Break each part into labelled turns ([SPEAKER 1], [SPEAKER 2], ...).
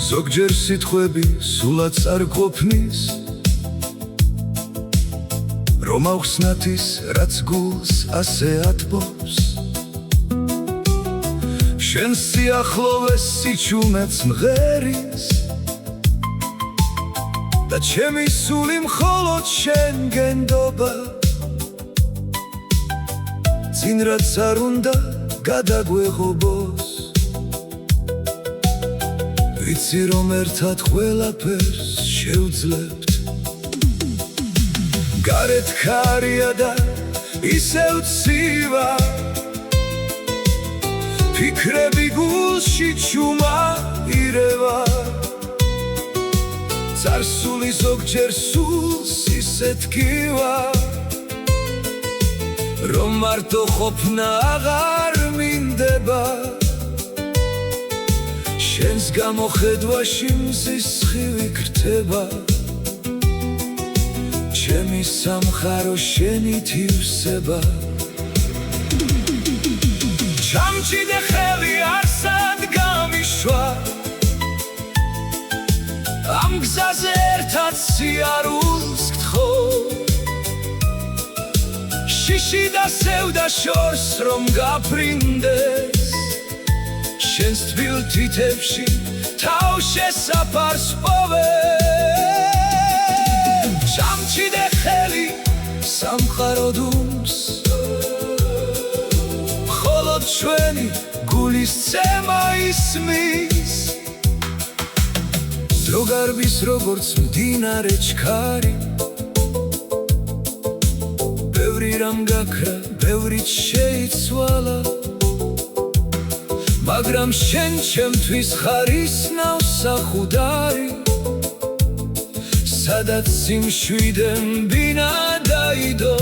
[SPEAKER 1] ზოგჯერ სიტყვები სულაც არ ყოფნის, რომ ავხსნათ ის, რაც გულს ასე ათბობს. შენ სიახლოვეს სიჩუმეც მღერის და ჩემი სული მხოლოდ შენ გენდობა. წინ რაც არ უნდა გადაგვეღობოს, ვიცი რომ ერთად ყველაფერს შევძლებთ. გარეთ ქარია და ისევ ცივა, ფიქრები გულში ჩუმა ირევა. წარსული ზოგჯერ სულს ისე tkივა, რომ მარტო ყოფნა აღარ მინდება. შენს გამოხედვაში მზის სხივი გრდება, ჩემი სამხარო შენით ივსება. ჩამჭიდე ხელი არსად გამიშვა, ამ გზაზე ერთად სიარულს გთხოვ. შიში და სევდა შორს რომ გაფრინდეს, შენს თბილ თითებში თავ შესაფარს პოვე. ჩამჭიდე ხელი სამყარო დუმს, მხოლოდ ჩვენი გულის ცემა ისმის. დრო გარბის როგორც მდინარე ჩქარი, ბევრი რამ გაქრა, ბევრიც შეიცვალა, მაგრამ შენ ჩემთვის ხარისნავ სახუდარი. სადაც სიმშვიდემ ბინა დაიდო,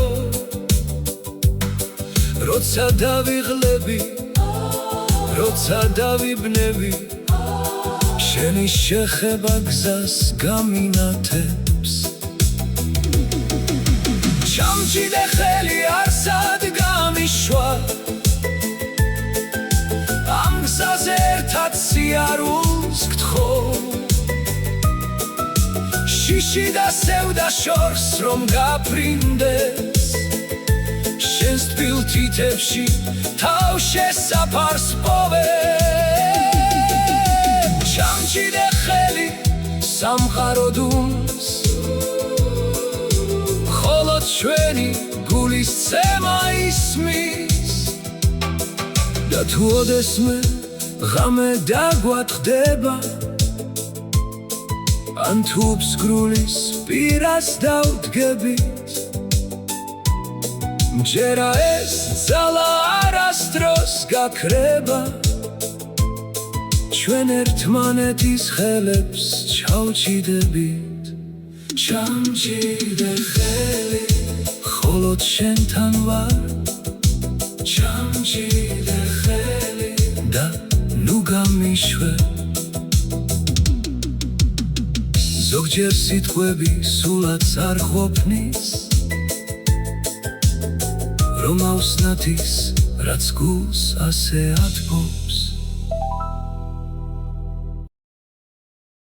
[SPEAKER 1] როცა დავიღლები, როცა დავიბნები, შენი შეხება გზას გამინათებს. ჩამჭიდე ხელი არსად გამიშვა, ამ გზაზე ერთად სიარულს გთხოვ. შიში და სევდა შორს რომ გაფრინდეს, შენს თბილ თითებში თავ შესაფარს პოვე. ჩამჭიდე ხელი სამყარო დუმს, მხოლოდ ჩვენი გულის ცემა ისმის. და თუ ოდესმე ღამე დაგვატყდება, ან თუ ბსკრულის პირას დავდგებით, მჯერა ეს ძალა არასდროს გაქრება. ჩვენ ერთმანეთის ხელებს ჩავჭიდებით. ჩამჭიდე ხელი, მხოლოდ შენთან ვარ. ჩამჭიდე ხელი და ნუ გამიშვე. ზოგჯერ სიტყვები სულაც არ ყოფნის, რომ ავხსნათ ის, რაც გულს ასე ათბობს.